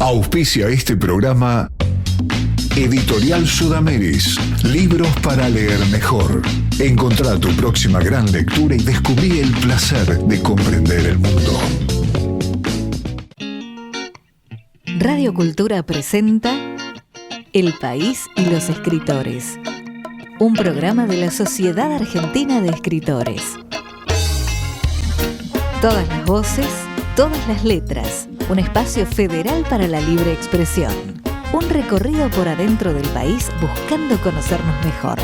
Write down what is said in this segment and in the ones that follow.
Auspicia este programa Editorial Sudameris. Libros para leer mejor. Encontrá tu próxima gran lectura y descubrí el placer de comprender el mundo. Radio Cultura presenta El País y los Escritores, un programa de la Sociedad Argentina de Escritores. Todas las voces, todas las letras, un espacio federal para la libre expresión. Un recorrido por adentro del país buscando conocernos mejor.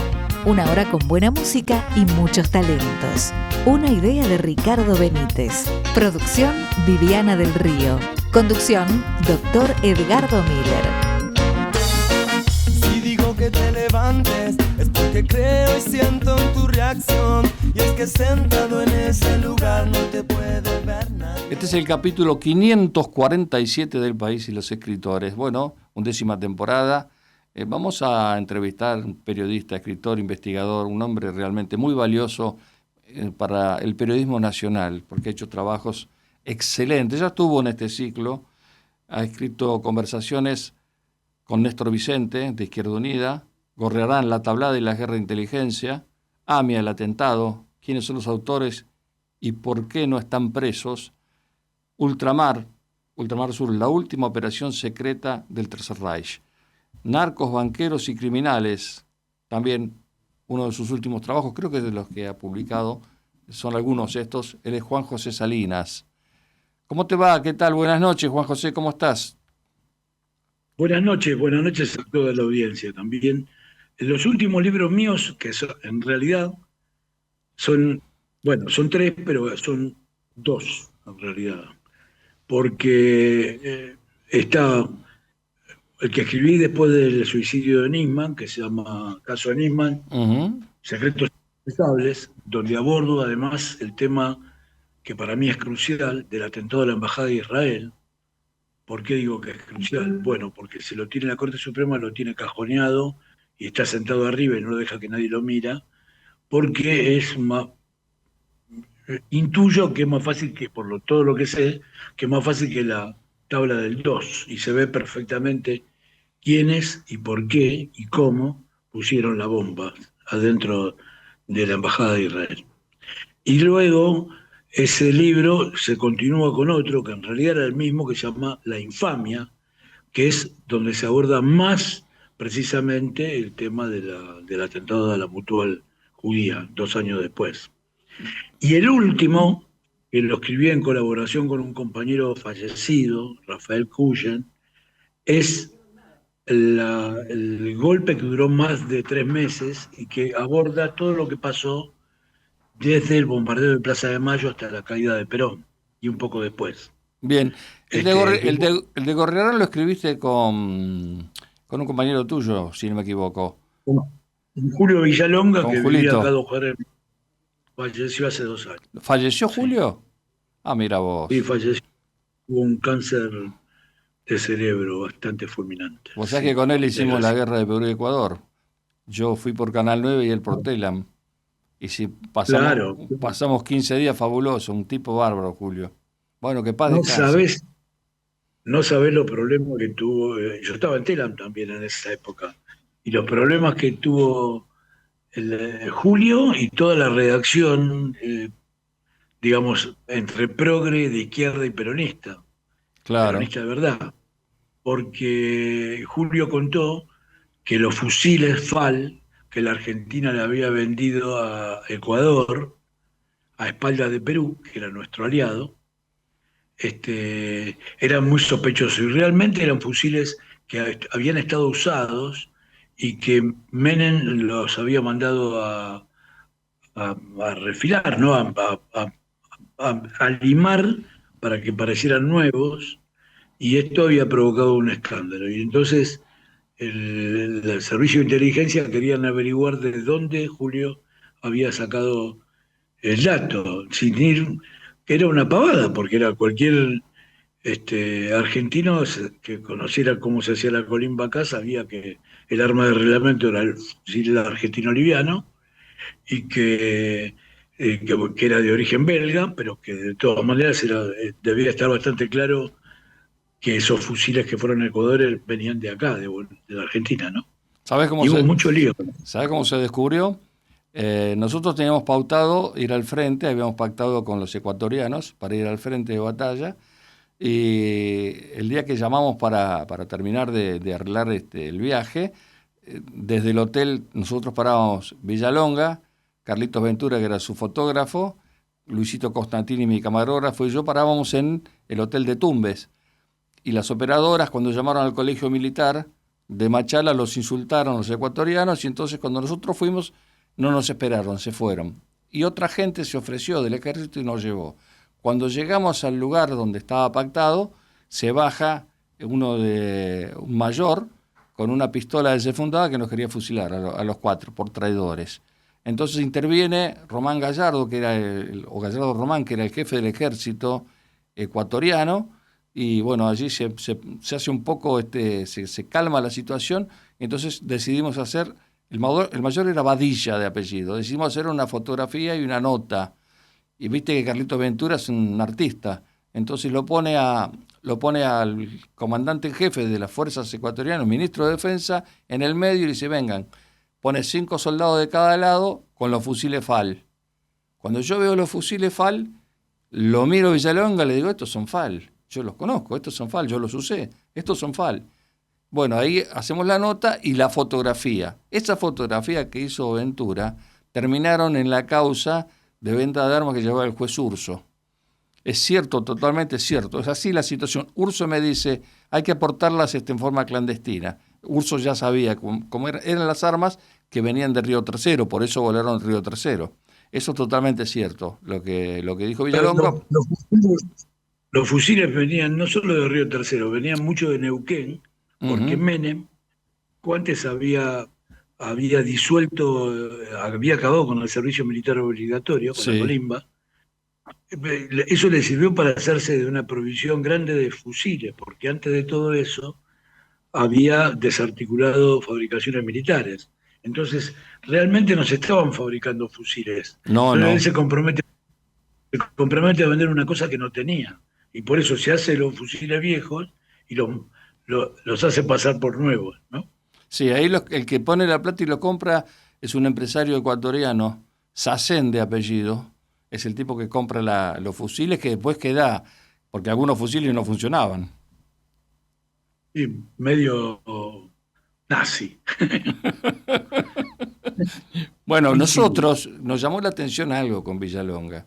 Una hora con buena música y muchos talentos. Una idea de Ricardo Benítez. Producción Viviana del Río. Conducción Dr. Edgardo Miller. Si digo que te levantes es porque creo y siento en tu reacción. Y es que sentado en ese lugar no te puede ver nadie. Este es el capítulo 547 del País y los Escritores. Bueno, 11ª temporada. Vamos a entrevistar a un periodista, escritor, investigador, un hombre realmente muy valioso para el periodismo nacional, porque ha hecho trabajos excelentes. Ya estuvo en este ciclo, ha escrito conversaciones con Néstor Vicente, de Izquierda Unida, Gorriarán, La Tablada y la Guerra de Inteligencia, AMIA, el atentado, quiénes son los autores y por qué no están presos, Ultramar Sur, la última operación secreta del Tercer Reich, Narcos, banqueros y criminales, también uno de sus últimos trabajos, creo que es de los que ha publicado, son algunos estos, él es Juan José Salinas. ¿Cómo te va? ¿Qué tal? Buenas noches, Juan José, ¿cómo estás? Buenas noches a toda la audiencia también. Los últimos libros míos, que en realidad son tres, pero son dos en realidad. Porque está el que escribí después del suicidio de Nisman, que se llama Caso de Nisman, Secretos Inconfesables, donde abordo además el tema que para mí es crucial del atentado a la Embajada de Israel. ¿Por qué digo que es crucial? Bueno, porque se lo tiene la Corte Suprema, lo tiene cajoneado y está sentado arriba y no deja que nadie lo mira, porque intuyo que es más fácil que, todo lo que sé, que es más fácil que la tabla del 2, y se ve perfectamente quiénes y por qué y cómo pusieron la bomba adentro de la Embajada de Israel. Y luego ese libro se continúa con otro, que en realidad era el mismo, que se llama La Infamia, que es donde se aborda más precisamente el tema del atentado a la Mutual Judía, 2 años después. Y el último, que lo escribí en colaboración con un compañero fallecido, Rafael Cuyen, es el golpe que duró más de 3 meses y que aborda todo lo que pasó desde el bombardeo de Plaza de Mayo hasta la caída de Perón, y un poco después. Bien, el de Gorriarán lo escribiste con un compañero tuyo, si no me equivoco. Julio Villalonga, Con que Julito. vivía acá 2 cuadras, falleció hace 2 años. ¿Falleció Julio? Ah, mira vos. Sí, falleció. Tuvo un cáncer de cerebro bastante fulminante. Vos sabés que con él hicimos la guerra de Perú y Ecuador. Yo fui por Canal 9 y él por Telam. Y si pasamos 15 días fabulosos, un tipo bárbaro, Julio. Bueno, que paz descanse. No sabés los problemas que tuvo. Yo estaba en Telam también en esa época. Y los problemas que tuvo Julio y toda la redacción, digamos, entre progre, de izquierda y peronista. Claro. Peronista de verdad. Porque Julio contó que los fusiles FAL que la Argentina le había vendido a Ecuador, a espaldas de Perú, que era nuestro aliado, eran muy sospechosos. Y realmente eran fusiles que habían estado usados y que Menem los había mandado a refilar, ¿no? A limar para que parecieran nuevos, y esto había provocado un escándalo. Y entonces el servicio de inteligencia querían averiguar de dónde Julio había sacado el dato, sin ir, que era una pavada, porque era cualquier argentino que conociera cómo se hacía la colimba acá, sabía que el arma de reglamento era el fusil argentino liviano, y que era de origen belga, pero que de todas maneras debía estar bastante claro que esos fusiles que fueron a Ecuador venían de acá, de la Argentina, ¿no? ¿Sabes cómo Y hubo mucho lío. se descubrió? Nosotros teníamos pautado ir al frente, habíamos pactado con los ecuatorianos para ir al frente de batalla, y el día que llamamos para terminar de arreglar el viaje, desde el hotel nosotros parábamos Villalonga, Carlitos Ventura, que era su fotógrafo, Luisito Constantini, mi camarógrafo, y yo parábamos en el hotel de Tumbes. Y las operadoras, cuando llamaron al colegio militar de Machala, los insultaron los ecuatorianos, y entonces cuando nosotros fuimos, no nos esperaron, se fueron. Y otra gente se ofreció del ejército y nos llevó. Cuando llegamos al lugar donde estaba pactado, se baja un mayor con una pistola desenfundada que nos quería fusilar a los 4 por traidores. Entonces interviene Román Gallardo, o Gallardo Román, que era el jefe del ejército ecuatoriano, y bueno, allí se hace un poco, se calma la situación, y entonces decidimos hacer, el mayor era Badilla de apellido, decidimos hacer una fotografía y una nota, y viste que Carlitos Ventura es un artista, entonces lo pone al comandante en jefe de las fuerzas ecuatorianas, ministro de Defensa, en el medio, y dice, vengan, pone 5 soldados de cada lado con los fusiles FAL. Cuando yo veo los fusiles FAL, lo miro a Villalonga, le digo, estos son FAL, yo los conozco, estos son FAL, yo los usé, estos son FAL. Bueno, ahí hacemos la nota y la fotografía. Esa fotografía que hizo Ventura terminaron en la causa de venta de armas que llevaba el juez Urso. Es cierto, totalmente cierto, es así la situación. Urso me dice, hay que aportarlas en forma clandestina. Urso ya sabía cómo eran las armas que venían de Río Tercero, por eso volaron Río Tercero. Eso es totalmente cierto, lo que dijo Villalonga. Los fusiles venían no solo de Río Tercero, venían mucho de Neuquén, porque Menem, antes había disuelto, había acabado con el servicio militar obligatorio, con la colimba. Eso le sirvió para hacerse de una provisión grande de fusiles, porque antes de todo eso había desarticulado fabricaciones militares. Entonces, realmente no se estaban fabricando fusiles. No. Él se compromete a vender una cosa que no tenía. Y por eso se hace los fusiles viejos y los hace pasar por nuevos, ¿no? Sí, ahí el que pone la plata y lo compra es un empresario ecuatoriano, Sacén de apellido, es el tipo que compra los fusiles que después queda, porque algunos fusiles no funcionaban. Sí, medio nazi. Bueno, nosotros nos llamó la atención algo con Villalonga.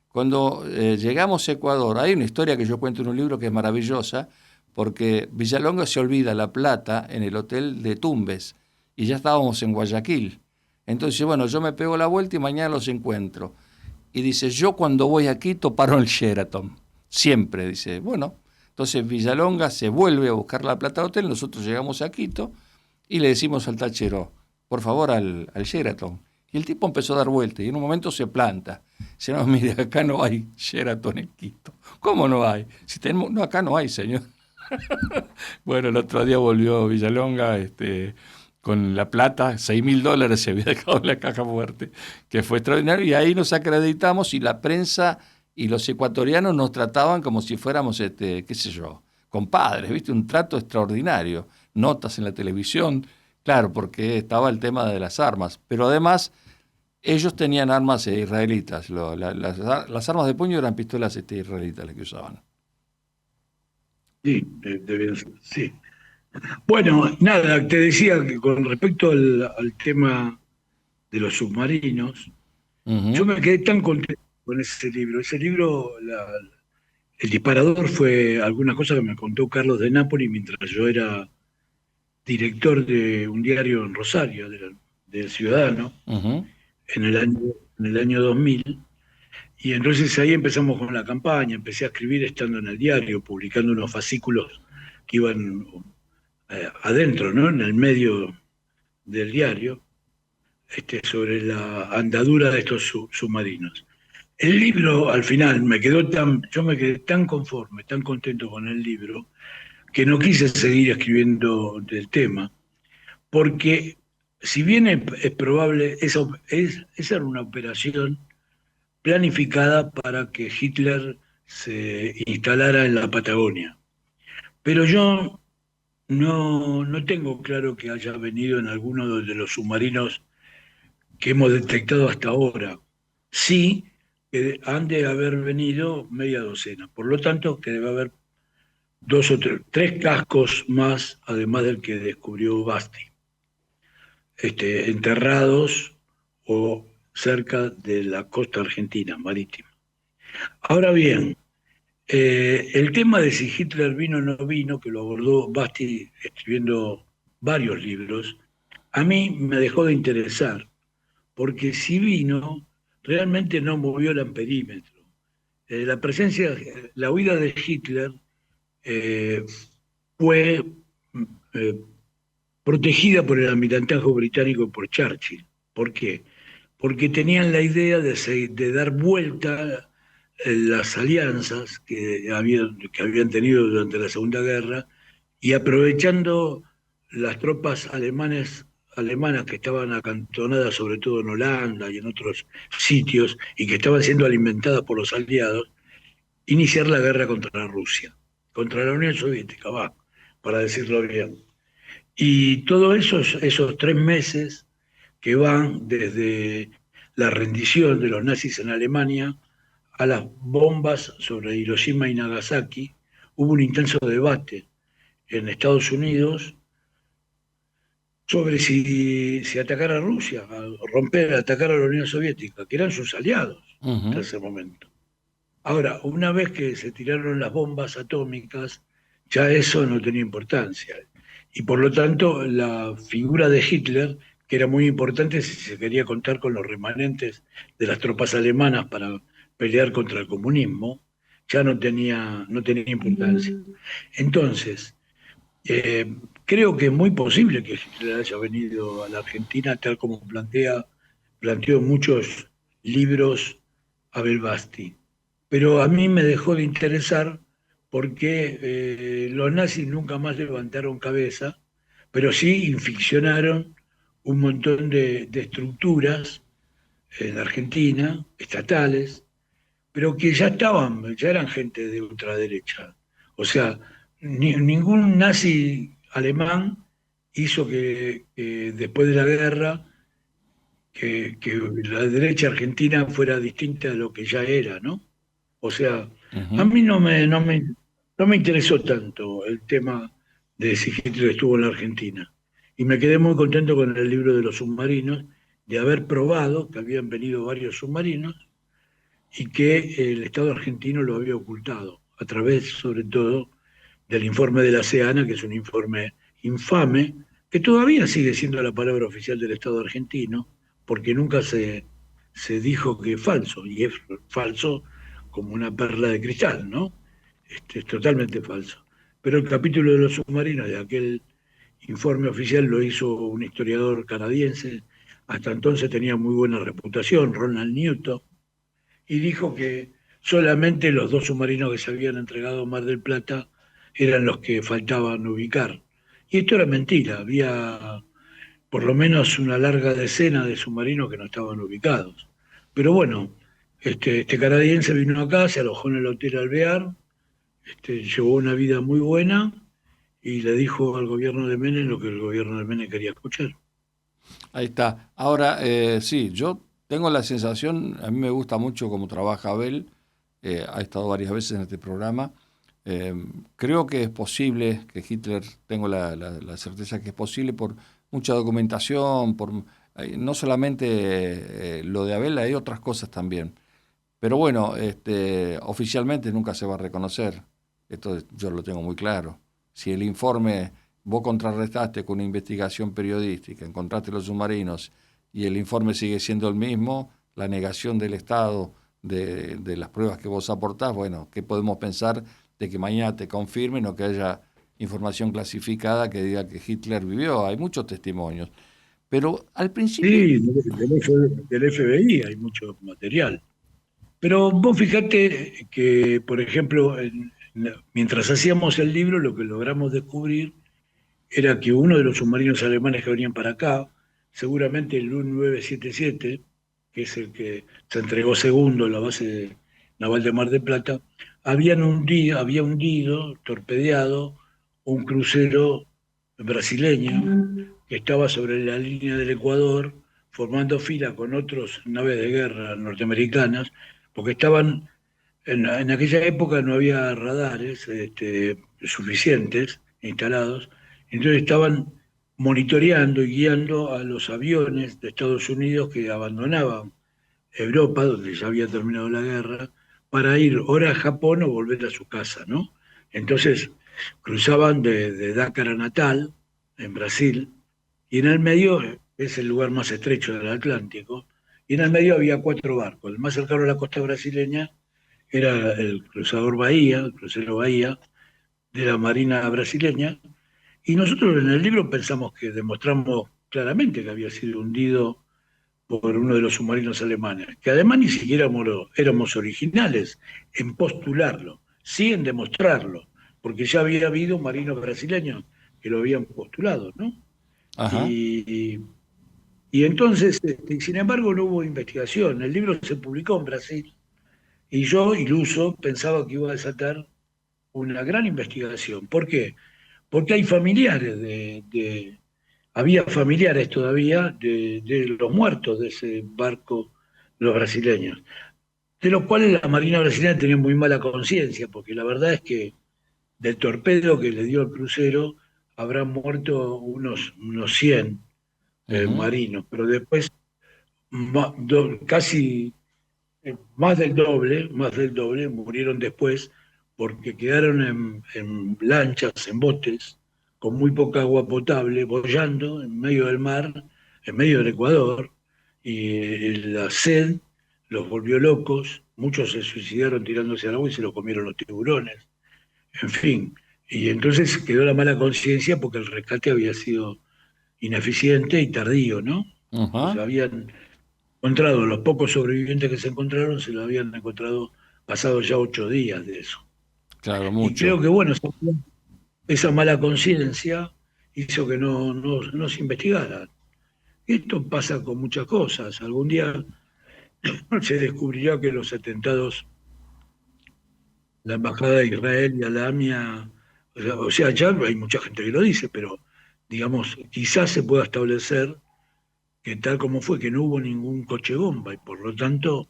Cuando llegamos a Ecuador, hay una historia que yo cuento en un libro que es maravillosa, porque Villalonga se olvida la plata en el hotel de Tumbes y ya estábamos en Guayaquil. Entonces, bueno, yo me pego la vuelta y mañana los encuentro. Y dice, yo cuando voy a Quito paro en el Sheraton. Siempre, dice. Bueno, entonces Villalonga se vuelve a buscar la plata al hotel, nosotros llegamos a Quito y le decimos al tachero, por favor, al Sheraton. Y el tipo empezó a dar vueltas y en un momento se planta. Dice, no, mire, acá no hay Sheraton en Quito. ¿Cómo no hay? Si tenemos, no, acá no hay, señor. Bueno, el otro día volvió Villalonga con la plata, $6.000 se había dejado en la caja fuerte, que fue extraordinario, y ahí nos acreditamos y la prensa y los ecuatorianos nos trataban como si fuéramos, qué sé yo, compadres, ¿viste? Un trato extraordinario, notas en la televisión, claro, porque estaba el tema de las armas, pero además ellos tenían armas israelitas, las armas de puño eran pistolas israelitas las que usaban. Sí, debían ser, sí. Bueno, nada, te decía que con respecto al tema de los submarinos, yo me quedé tan contento con ese libro. Ese libro, el disparador fue alguna cosa que me contó Carlos de Nápoli mientras yo era director de un diario en Rosario, del Ciudadano, en el año 2000. Y entonces ahí empezamos con la campaña, empecé a escribir estando en el diario, publicando unos fascículos que iban adentro, ¿no? En el medio del diario, sobre la andadura de estos submarinos. El libro, al final, yo me quedé tan conforme, tan contento con el libro, que no quise seguir escribiendo del tema, porque si bien es probable, esa era una operación planificada para que Hitler se instalara en la Patagonia. Pero yo no tengo claro que haya venido en alguno de los submarinos que hemos detectado hasta ahora. Sí, que han de haber venido media docena. Por lo tanto, que debe haber dos o tres cascos más, además del que descubrió Basti, enterrados o cerca de la costa argentina marítima. Ahora bien, el tema de si Hitler vino o no vino, que lo abordó Basti escribiendo varios libros, a mí me dejó de interesar, porque si vino, realmente no movió el amperímetro. La presencia, la huida de Hitler eh, fue eh, protegida por el almirantazgo británico y por Churchill. ¿Por qué? Porque tenían la idea de dar vuelta las alianzas que habían tenido durante la Segunda Guerra y aprovechando las tropas alemanas que estaban acantonadas sobre todo en Holanda y en otros sitios y que estaban siendo alimentadas por los aliados, iniciar la guerra contra Rusia, contra la Unión Soviética, va, para decirlo bien. Y todos esos 3 meses que van desde la rendición de los nazis en Alemania a las bombas sobre Hiroshima y Nagasaki, hubo un intenso debate en Estados Unidos sobre si atacar a Rusia, atacar a la Unión Soviética, que eran sus aliados hasta Ujú. ese momento. Ahora, una vez que se tiraron las bombas atómicas, ya eso no tenía importancia. Y por lo tanto, la figura de Hitler, que era muy importante si se quería contar con los remanentes de las tropas alemanas para pelear contra el comunismo, ya no tenía importancia. Entonces, creo que es muy posible que Hitler haya venido a la Argentina, tal como planteó en muchos libros Abel Basti. Pero a mí me dejó de interesar porque los nazis nunca más levantaron cabeza, pero sí inficcionaron un montón de estructuras en Argentina, estatales, pero que ya eran gente de ultraderecha. O sea, ningún nazi alemán hizo que después de la guerra que la derecha argentina fuera distinta a lo que ya era, ¿no? O sea, a Ujú. mí no me interesó tanto el tema de si Hitler estuvo en la Argentina. Y me quedé muy contento con el libro de los submarinos, de haber probado que habían venido varios submarinos y que el Estado argentino lo había ocultado, a través, sobre todo, del informe de la SEANA, que es un informe infame, que todavía sigue siendo la palabra oficial del Estado argentino, porque nunca se dijo que es falso, y es falso como una perla de cristal, ¿no? Es totalmente falso. Pero el capítulo de los submarinos de aquel informe oficial lo hizo un historiador canadiense, hasta entonces tenía muy buena reputación, Ronald Newton, y dijo que solamente los dos submarinos que se habían entregado a Mar del Plata eran los que faltaban ubicar. Y esto era mentira, había por lo menos una larga decena de submarinos que no estaban ubicados. Pero bueno, este canadiense vino acá, se alojó en el Hotel Alvear, llevó una vida muy buena y le dijo al gobierno de Menem lo que el gobierno de Menem quería escuchar. Ahí está. Ahora, sí, yo tengo la sensación, a mí me gusta mucho cómo trabaja Abel, ha estado varias veces en este programa. Eh, Creo que es posible que Hitler, tengo la certeza que es posible por mucha documentación, no solamente lo de Abel, hay otras cosas también. Pero bueno, oficialmente nunca se va a reconocer. Esto yo lo tengo muy claro. Si el informe vos contrarrestaste con una investigación periodística, encontraste los submarinos y el informe sigue siendo el mismo, la negación del Estado de las pruebas que vos aportás, bueno, ¿qué podemos pensar de que mañana te confirmen o que haya información clasificada que diga que Hitler vivió? Hay muchos testimonios. Pero al principio. Sí, del FBI hay mucho material. Pero vos fíjate que, por ejemplo, mientras hacíamos el libro, lo que logramos descubrir era que uno de los submarinos alemanes que venían para acá, seguramente el U-977, que es el que se entregó segundo en la base naval de Mar del Plata, había hundido, torpedeado un crucero brasileño que estaba sobre la línea del Ecuador, formando fila con otras naves de guerra norteamericanas, porque estaban, en aquella época no había radares suficientes instalados, entonces estaban monitoreando y guiando a los aviones de Estados Unidos que abandonaban Europa, donde ya había terminado la guerra, para ir ora a Japón o volver a su casa, ¿no? Entonces cruzaban de Dakar a Natal, en Brasil, y en el medio es el lugar más estrecho del Atlántico, y en el medio había 4 barcos. El más cercano a la costa brasileña era el cruzador Bahía, el crucero Bahía, de la Marina brasileña, y nosotros en el libro pensamos que demostramos claramente que había sido hundido por uno de los submarinos alemanes, que además ni siquiera éramos originales en postularlo, sí en demostrarlo, porque ya había habido marinos brasileños que lo habían postulado, ¿no? Ajá. Y, y entonces, sin embargo, no hubo investigación. El libro se publicó en Brasil y yo, iluso, pensaba que iba a desatar una gran investigación. ¿Por qué? Porque hay familiares había familiares todavía de los muertos de ese barco, los brasileños, de los cuales la Marina brasileña tenía muy mala conciencia, porque la verdad es que del torpedo que le dio el crucero habrán muerto unos 100 Ujú. marinos, pero después casi más del doble murieron después porque quedaron en lanchas, en botes, con muy poca agua potable, boyando en medio del mar, en medio del Ecuador, y la sed los volvió locos, muchos se suicidaron tirándose al agua y se lo comieron los tiburones, en fin. Y entonces quedó la mala conciencia porque el rescate había sido ineficiente y tardío, ¿no? O Ajá. sea, habían encontrado, los pocos sobrevivientes que se encontraron, se lo habían encontrado pasados ya 8 días de eso. Claro, Y creo mucho. que, bueno, esa mala conciencia hizo que no se investigara. Esto pasa con muchas cosas. Algún día se descubrirá que los atentados, la Embajada de Israel y Alamia, o sea, ya hay mucha gente que lo dice, pero digamos, quizás se pueda establecer que tal como fue, que no hubo ningún coche bomba y por lo tanto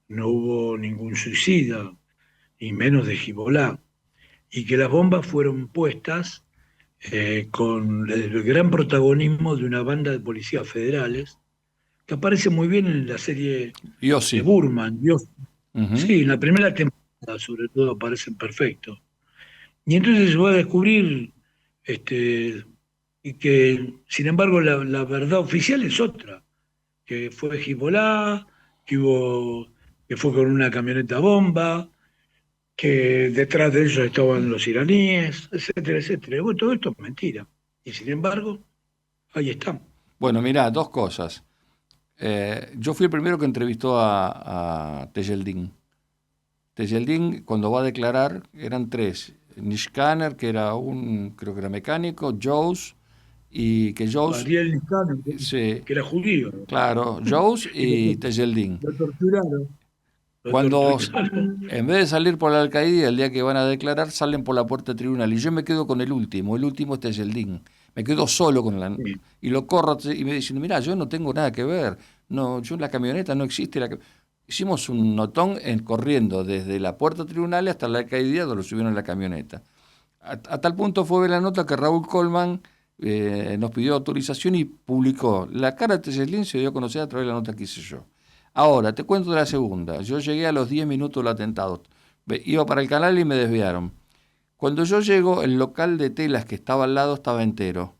no hubo ningún suicida, y menos de Hezbollah, y que las bombas fueron puestas con el gran protagonismo de una banda de policías federales, que aparece muy bien en la serie Yo de sí. Burman. Ujú. Sí, en la primera temporada sobre todo aparecen perfectos. Y entonces se va a descubrir y que, sin embargo, la verdad oficial es otra, que fue Hezbollah, que fue con una camioneta bomba, que detrás de ellos estaban los iraníes, etcétera, etcétera. Y bueno, todo esto es mentira. Y sin embargo, ahí están. Bueno, mirá, dos cosas. Yo fui el primero que entrevistó a Tejeldín. Tejeldín, cuando va a declarar, eran tres. Nishkaner, que era creo que era mecánico, Jones, y que Jones, Ariel Niscano, sí, que era judío, claro, Jones y lo, y Tejeldín. lo torturaron, lo Cuando, torturaron. en vez de salir por la Alcaidía el día que van a declarar, salen por la puerta tribunal. Y yo me quedo con el último. El último este es el DIN. Me quedo solo con la. Sí. Y lo corro y me dicen, mira, yo no tengo nada que ver. No, yo en la camioneta no existe. Hicimos un notón corriendo desde la puerta tribunal hasta la Alcaidía, donde lo subieron en la camioneta. A tal punto fue ver la nota que Raúl Colman nos pidió autorización y publicó. La cara de Teselín se dio a conocer a través de la nota que hice yo. Ahora, te cuento de la segunda. Yo llegué a los 10 minutos del atentado. Iba para el canal y me desviaron. Cuando yo llego, el local de telas que estaba al lado estaba entero.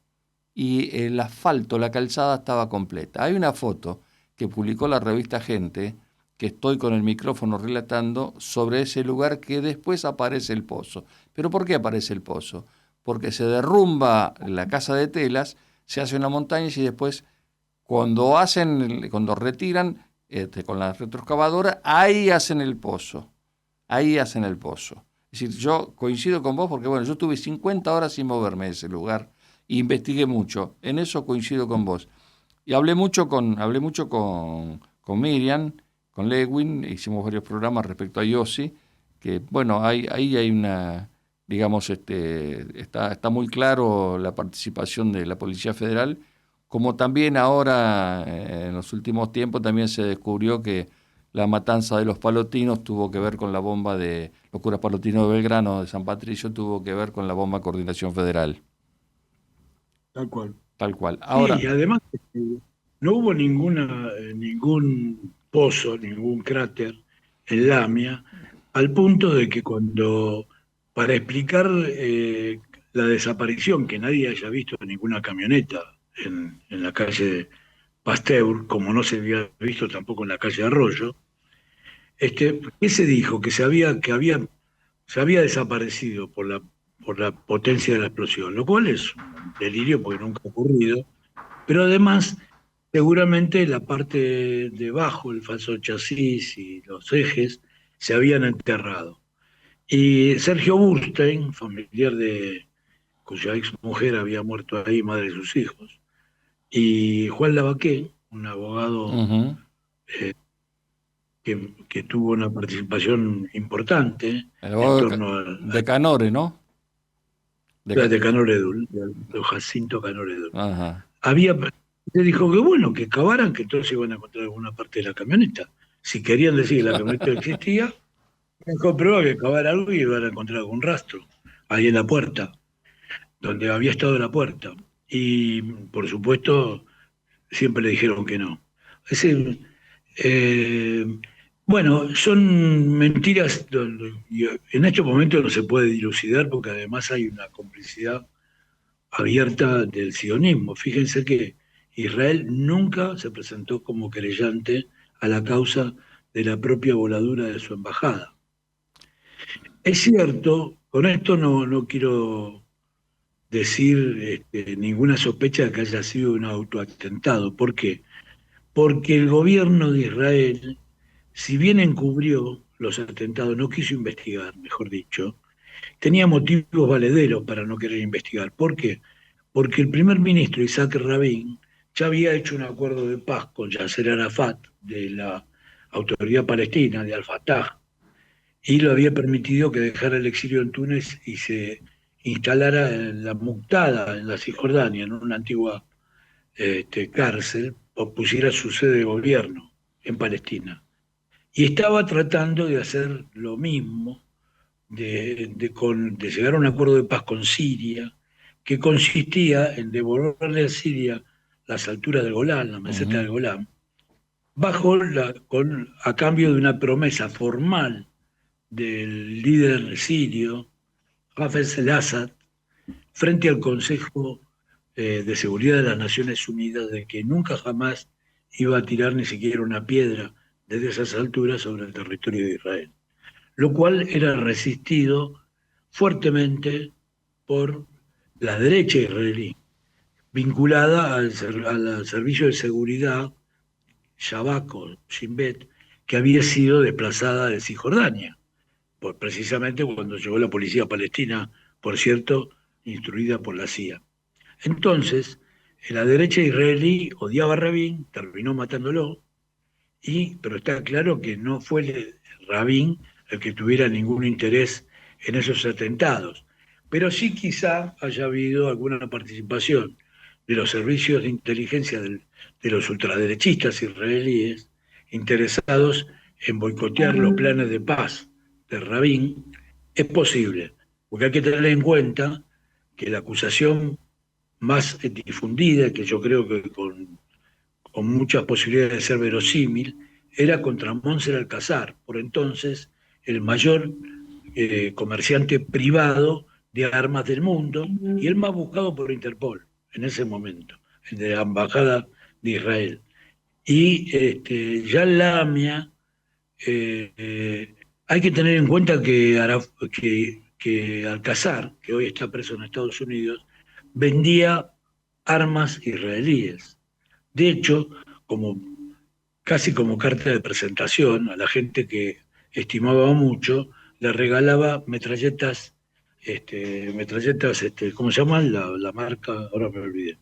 Y el asfalto, la calzada estaba completa. Hay una foto que publicó la revista Gente, que estoy con el micrófono relatando, sobre ese lugar que después aparece el pozo. ¿Pero por qué aparece el pozo? Porque se derrumba la casa de telas, se hace una montaña y después, cuando retiran con la retroexcavadora, ahí hacen el pozo. Ahí hacen el pozo. Es decir, yo coincido con vos porque, bueno, yo tuve 50 horas sin moverme de ese lugar e investigué mucho. En eso coincido con vos. Y hablé mucho con Miriam, con Lewin, hicimos varios programas respecto a Yossi, que, bueno, ahí hay digamos, está muy claro la participación de la Policía Federal, como también ahora, en los últimos tiempos, también se descubrió que la matanza de los palotinos tuvo que ver con la bomba de los curas palotinos de Belgrano, de San Patricio, tuvo que ver con la bomba de Coordinación Federal. Tal cual. Tal cual. Ahora, Sí, y además no hubo ningún pozo, ningún cráter en Lamia, al punto de que para explicar la desaparición, que nadie haya visto ninguna camioneta en la calle Pasteur, como no se había visto tampoco en la calle Arroyo, ¿qué se dijo? Se había desaparecido por la potencia de la explosión, lo cual es un delirio porque nunca ha ocurrido, pero además seguramente la parte de abajo, el falso chasis y los ejes, se habían enterrado. Y Sergio Burstein, familiar cuya ex mujer había muerto ahí, madre de sus hijos, y Juan Lavaqué, un abogado ujú, que tuvo una participación importante el en abogado torno de Canore, ¿no? de Canoredul, de Jacinto Canoredul. Ajá. Se dijo que bueno, que cavaran, que entonces iban a encontrar alguna parte de la camioneta. Si querían decir que la camioneta existía, mejor prueba que cavar algo y iban a encontrar algún rastro, ahí en la puerta, donde había estado la puerta. Y por supuesto, siempre le dijeron que no. Es decir, eh, bueno, son mentiras, y en estos momentos no se puede dilucidar porque además hay una complicidad abierta del sionismo. Fíjense que Israel nunca se presentó como querellante a la causa de la propia voladura de su embajada. Es cierto, con esto no quiero decir ninguna sospecha de que haya sido un autoatentado. ¿Por qué? Porque el gobierno de Israel, si bien encubrió los atentados, no quiso investigar, mejor dicho, tenía motivos valederos para no querer investigar. ¿Por qué? Porque el primer ministro Isaac Rabin ya había hecho un acuerdo de paz con Yasser Arafat de la Autoridad Palestina, de Al-Fatah, y lo había permitido que dejara el exilio en Túnez y se instalara en la Muqtada, en la Cisjordania, en una antigua cárcel, o pusiera su sede de gobierno en Palestina. Y estaba tratando de hacer lo mismo, de llegar a un acuerdo de paz con Siria, que consistía en devolverle a Siria las alturas del Golán, la meseta del Ujú. Golán, a cambio de una promesa formal del líder sirio, Hafez el-Assad, frente al Consejo de Seguridad de las Naciones Unidas, de que nunca jamás iba a tirar ni siquiera una piedra desde esas alturas sobre el territorio de Israel, lo cual era resistido fuertemente por la derecha israelí, vinculada al servicio de seguridad Shabak o Shin Bet, que había sido desplazada de Cisjordania, precisamente cuando llegó la policía palestina, por cierto, instruida por la CIA. Entonces, la derecha israelí odiaba a Rabin, terminó matándolo, pero está claro que no fue Rabin el que tuviera ningún interés en esos atentados. Pero sí quizá haya habido alguna participación de los servicios de inteligencia de los ultraderechistas israelíes interesados en boicotear los planes de paz de Rabin. Es posible, porque hay que tener en cuenta que la acusación más difundida, que yo creo que con muchas posibilidades de ser verosímil, era contra Monser Alcázar, por entonces el mayor comerciante privado de armas del mundo y el más buscado por Interpol en ese momento, el de la Embajada de Israel. Y ya Lamia, hay que tener en cuenta que Alcázar, que hoy está preso en Estados Unidos, vendía armas israelíes. De hecho, casi como carta de presentación a la gente que estimaba mucho, le regalaba metralletas, ¿cómo se llaman? La marca, ahora me olvidé,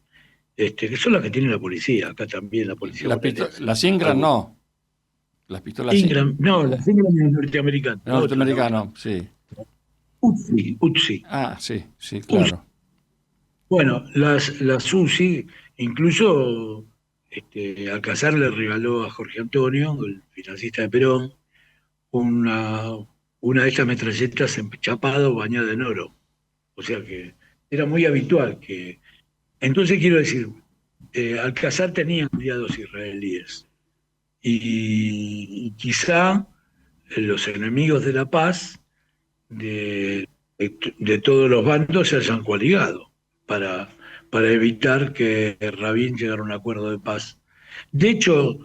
que son las que tiene la policía, acá también la policía bonaerense. Las Ingram no. Las pistolas Ingram, no, las Ingram es norteamericana. norteamericano, sí. UTSI. Ah, sí, claro. Bueno, las UCI, incluso Alcazar le regaló a Jorge Antonio, el financista de Perón, una de estas metralletas enchapado bañada en oro. O sea que era muy habitual que... Entonces quiero decir, Alcazar tenía aliados israelíes y quizá los enemigos de la paz de todos los bandos se hayan coaligado para evitar que Rabin llegara a un acuerdo de paz. De hecho,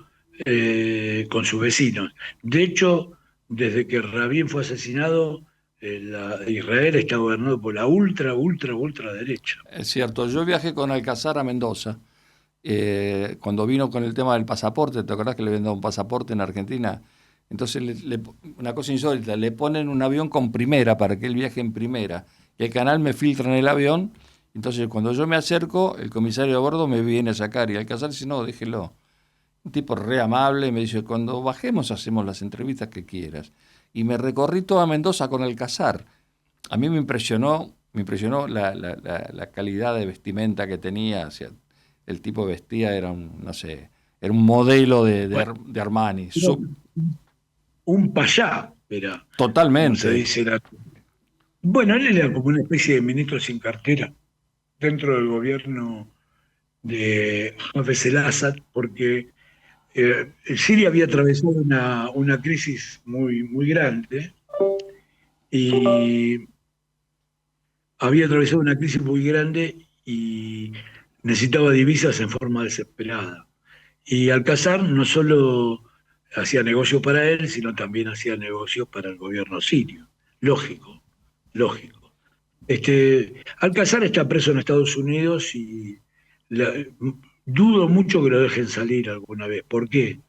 con sus vecinos. De hecho, desde que Rabin fue asesinado, Israel está gobernado por la ultra derecha. Es cierto, yo viajé con Alcazar a Mendoza, cuando vino con el tema del pasaporte. ¿Te acordás que le habían dado un pasaporte en Argentina? Entonces, una cosa insólita, le ponen un avión con primera para que él viaje en primera, y el canal me filtra en el avión. Entonces, cuando yo me acerco, el comisario de bordo me viene a sacar, y Alcazar dice, no, déjelo. Un tipo re amable, me dice, cuando bajemos hacemos las entrevistas que quieras. Y me recorrí toda Mendoza con Alcazar. A mí me impresionó la calidad de vestimenta que tenía. O sea, el tipo vestía, era un modelo de Armani. Un payá era. Totalmente. Se dice Bueno, él era como una especie de ministro sin cartera dentro del gobierno de Hafez el-Assad, porque Siria había atravesado una crisis muy grande y necesitaba divisas en forma desesperada. Y Alcazar no solo hacía negocios para él, sino también hacía negocios para el gobierno sirio. Lógico. Alcazar está preso en Estados Unidos y dudo mucho que lo dejen salir alguna vez. ¿Por qué?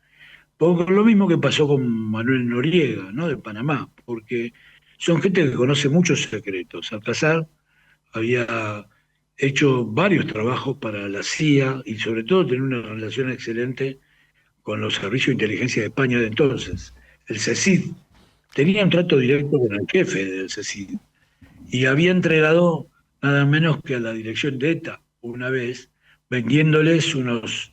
Por lo mismo que pasó con Manuel Noriega, ¿no?, de Panamá, porque son gente que conoce muchos secretos. Alcazar había hecho varios trabajos para la CIA y sobre todo tenía una relación excelente con los servicios de inteligencia de España de entonces, el CECID. Tenía un trato directo con el jefe del CECID y había entregado nada menos que a la dirección de ETA una vez, vendiéndoles unos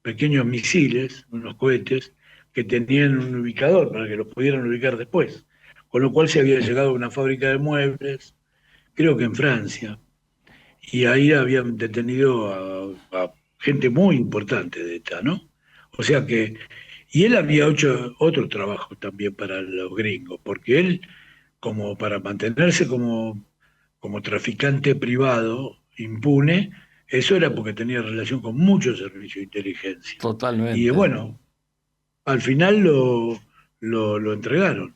pequeños misiles, unos cohetes, que tenían un ubicador para que los pudieran ubicar después. Con lo cual se había llegado a una fábrica de muebles, creo que en Francia, y ahí habían detenido a gente muy importante de ETA, ¿no? O sea que... Y él había hecho otro trabajo también para los gringos, porque él, como para mantenerse como traficante privado, impune, eso era porque tenía relación con muchos servicios de inteligencia. Totalmente. Y bueno, al final lo entregaron.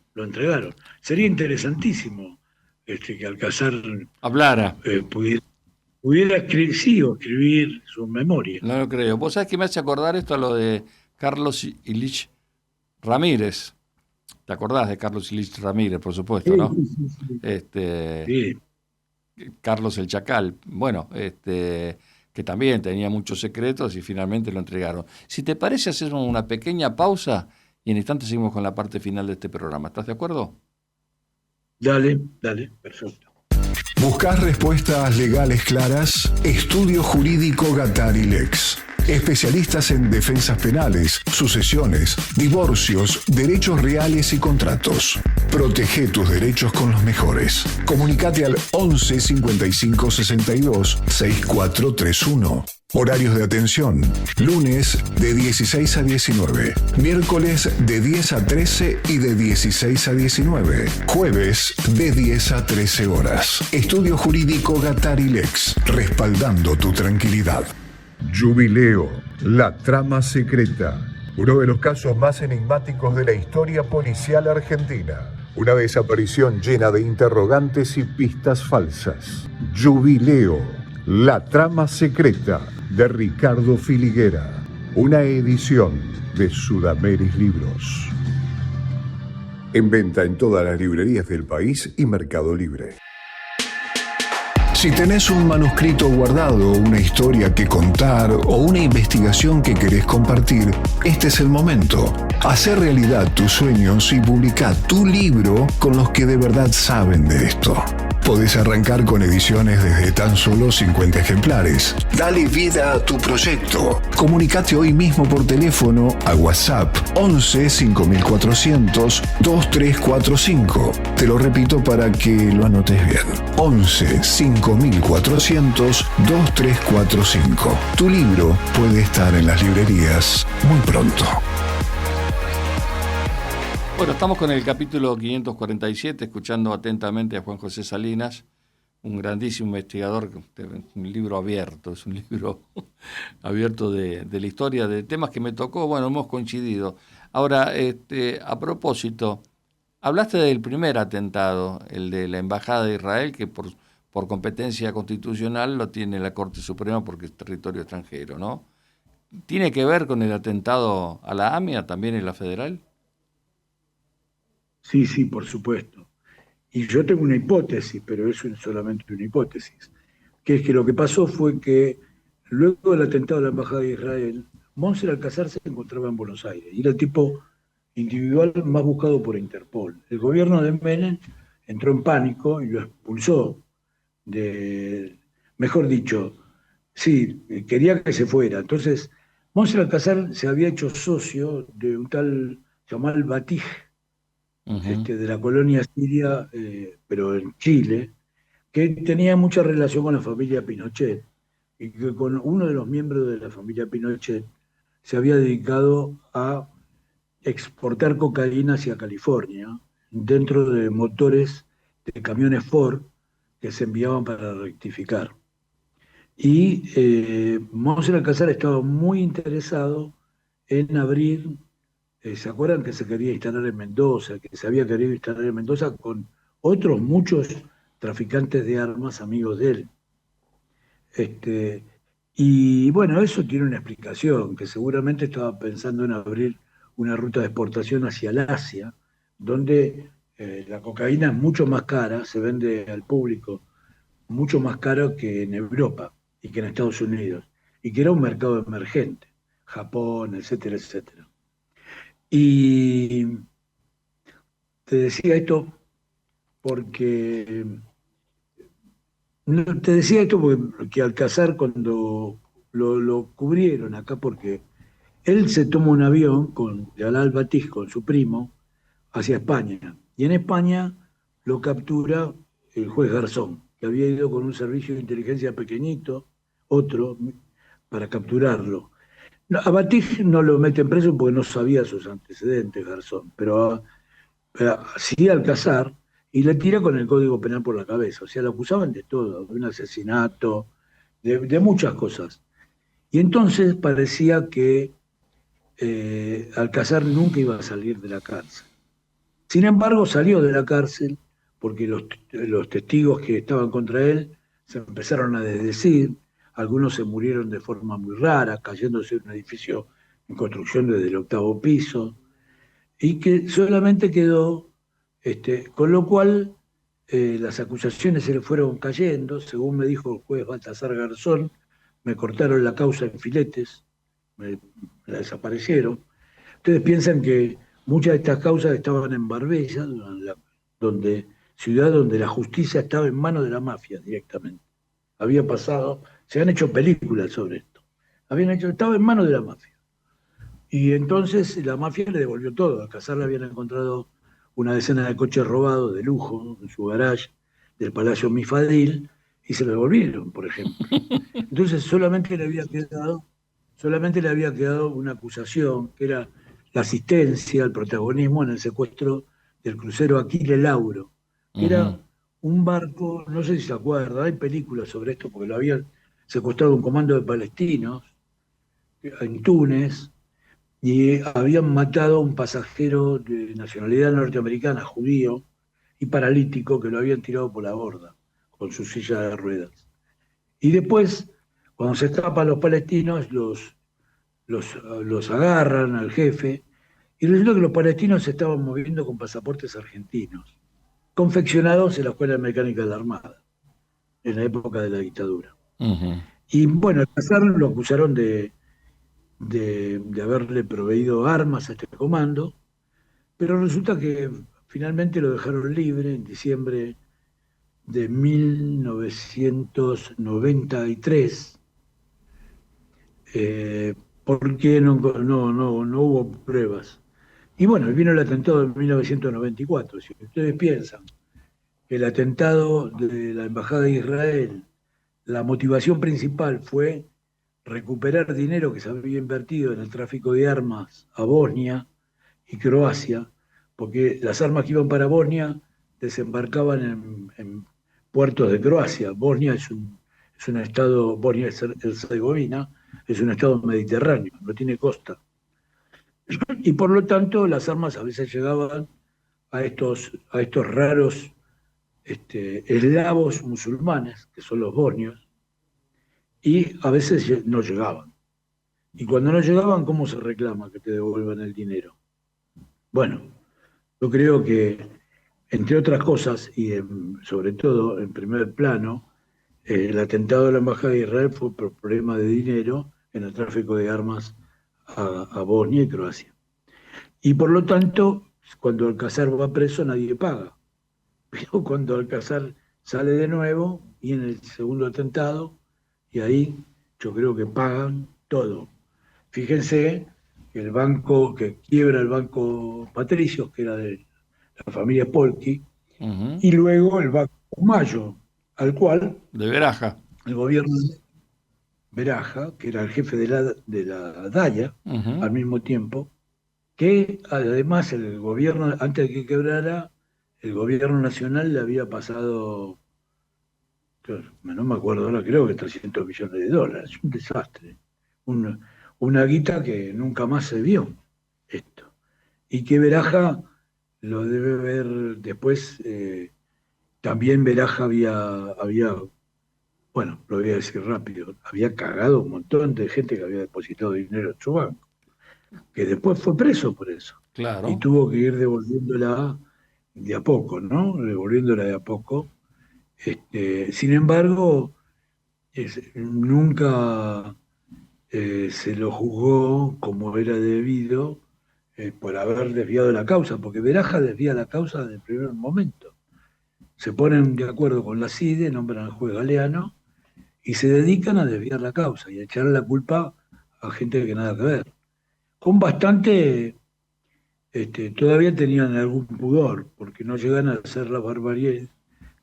Sería interesantísimo que Alcazar hablara. Pudiera escribir su memoria. No lo creo. ¿Vos sabés que me hace acordar esto a lo de Carlos Ilich Ramírez? ¿Te acordás de Carlos Ilich Ramírez, por supuesto, no? Sí. Carlos el Chacal. Bueno, que también tenía muchos secretos y finalmente lo entregaron. Si te parece, hacemos una pequeña pausa y en instantes seguimos con la parte final de este programa. ¿Estás de acuerdo? Dale, perfecto. ¿Buscás respuestas legales claras? Estudio Jurídico Gattari Lex. Especialistas en defensas penales, sucesiones, divorcios, derechos reales y contratos. Protege tus derechos con los mejores. Comunicate al 11 55 62 6431. Horarios de atención: lunes de 16 a 19, miércoles de 10 a 13 y de 16 a 19, jueves de 10 a 13 horas. Estudio Jurídico Gattari Lex, respaldando tu tranquilidad. Jubileo, la trama secreta. Uno de los casos más enigmáticos de la historia policial argentina. Una desaparición llena de interrogantes y pistas falsas. Jubileo, la trama secreta, de Ricardo Filiguera. Una edición de Sudameris Libros. En venta en todas las librerías del país y Mercado Libre. Si tenés un manuscrito guardado, una historia que contar o una investigación que querés compartir, este es el momento. Hacé realidad tus sueños y publica tu libro con los que de verdad saben de esto. Podés arrancar con ediciones desde tan solo 50 ejemplares. Dale vida a tu proyecto. Comunicate hoy mismo por teléfono a WhatsApp 11 5400 2345. Te lo repito para que lo anotes bien. 11 5400 2345. Tu libro puede estar en las librerías muy pronto. Bueno, estamos con el capítulo 547, escuchando atentamente a Juan José Salinas, un grandísimo investigador, un libro abierto, es un libro abierto de la historia, de temas que me tocó, bueno, hemos coincidido. Ahora, a propósito, hablaste del primer atentado, el de la Embajada de Israel, que por competencia constitucional lo tiene la Corte Suprema porque es territorio extranjero, ¿no? ¿Tiene que ver con el atentado a la AMIA, también en la federal? Sí, por supuesto. Y yo tengo una hipótesis, pero eso es solamente una hipótesis, que es que lo que pasó fue que luego del atentado a la Embajada de Israel, Monser Alcázar se encontraba en Buenos Aires y era el tipo individual más buscado por Interpol. El gobierno de Menem entró en pánico y lo expulsó mejor dicho, sí, quería que se fuera. Entonces, Monser Alcázar se había hecho socio de un tal Jamal Batij, de la colonia siria, pero en Chile, que tenía mucha relación con la familia Pinochet, y que con uno de los miembros de la familia Pinochet se había dedicado a exportar cocaína hacia California, dentro de motores de camiones Ford que se enviaban para rectificar. Y Monser Alcázar estaba muy interesado en abrir. ¿Se acuerdan que se quería instalar en Mendoza, que se había querido instalar en Mendoza con otros muchos traficantes de armas amigos de él? Y bueno, eso tiene una explicación, que seguramente estaba pensando en abrir una ruta de exportación hacia el Asia, donde la cocaína es mucho más cara, se vende al público mucho más caro que en Europa y que en Estados Unidos, y que era un mercado emergente, Japón, etcétera, etcétera. Y te decía esto porque Alcázar, cuando lo cubrieron acá, porque él se toma un avión con Jalal Batij, con su primo, hacia España. Y en España lo captura el juez Garzón, que había ido con un servicio de inteligencia pequeñito, otro, para capturarlo. No, a Batij no lo meten preso porque no sabía sus antecedentes, Garzón, pero sí Alcázar, y le tira con el Código Penal por la cabeza. O sea, lo acusaban de todo, de un asesinato, de muchas cosas. Y entonces parecía que Alcázar nunca iba a salir de la cárcel. Sin embargo, salió de la cárcel porque los testigos que estaban contra él se empezaron a desdecir. Algunos se murieron de forma muy rara, cayéndose en un edificio en construcción desde el 8º piso, y que solamente quedó, con lo cual las acusaciones se le fueron cayendo. Según me dijo el juez Baltasar Garzón, me cortaron la causa en filetes, me la desaparecieron. Ustedes piensan que muchas de estas causas estaban en Marbella, ciudad donde la justicia estaba en manos de la mafia directamente. Había pasado, se han hecho películas sobre esto. Estaba en manos de la mafia. Y entonces la mafia le devolvió todo. A Alcázar le habían encontrado una decena de coches robados de lujo en su garage del Palacio Mifadil y se lo devolvieron, por ejemplo. Entonces solamente le había quedado una acusación, que era la asistencia, el protagonismo en el secuestro del crucero Aquile Lauro, que era un barco, no sé si se acuerda, hay películas sobre esto, porque lo habían secuestrado un comando de palestinos en Túnez, y habían matado a un pasajero de nacionalidad norteamericana, judío y paralítico, que lo habían tirado por la borda con su silla de ruedas. Y después, cuando se escapan los palestinos, los agarran al jefe, y resulta que los palestinos se estaban moviendo con pasaportes argentinos, confeccionados en la Escuela de Mecánica de la Armada. en la época de la dictadura. Ujú. Y bueno, al Casar lo acusaron de haberle proveído armas a este comando, pero resulta que finalmente lo dejaron libre en diciembre de 1993, porque no hubo pruebas. Y bueno, vino el atentado de 1994. Si ustedes piensan que el atentado de la Embajada de Israel, la motivación principal fue recuperar dinero que se había invertido en el tráfico de armas a Bosnia y Croacia, porque las armas que iban para Bosnia desembarcaban en puertos de Croacia. Bosnia es un estado, Bosnia Herzegovina es un estado mediterráneo, no tiene costa. Y por lo tanto las armas a veces llegaban a estos raros eslavos musulmanes, que son los bosnios, y a veces no llegaban. Y cuando no llegaban, ¿cómo se reclama que te devuelvan el dinero? Bueno, yo creo que, entre otras cosas, y sobre todo en primer plano, el atentado de la Embajada de Israel fue por problema de dinero en el tráfico de armas a Bosnia y Croacia. Y por lo tanto, cuando Alcázar va preso, nadie paga. Pero cuando Alcázar sale de nuevo, y en el segundo atentado, y ahí yo creo que pagan todo. Fíjense que el banco, que quiebra el Banco Patricios, que era de la familia Polki, Ujú. y luego el Banco Mayo, al cual De Veraja. el gobierno de Beraja, que era el jefe de la DAIA, Ujú. al mismo tiempo, que además el gobierno, antes de que quebrara, el gobierno nacional le había pasado, no me acuerdo ahora, creo que $300 millones, un desastre. Un- una guita que nunca más se vio, esto. Y que Beraja lo debe ver después, también Beraja bueno, lo voy a decir rápido, había cagado un montón de gente que había depositado dinero en su banco, que después fue preso por eso. Y Claro. tuvo que ir devolviéndola de a poco, ¿no? Devolviéndola de a poco. Sin embargo, nunca se lo juzgó como era debido, por haber desviado la causa, porque Beraja desvía la causa desde el primer momento. Se ponen de acuerdo con la CIDE, nombran al juez Galeano y se dedican a desviar la causa y a echarle la culpa a gente que nada que ver. Con bastante, todavía tenían algún pudor, porque no llegan a hacer la barbarie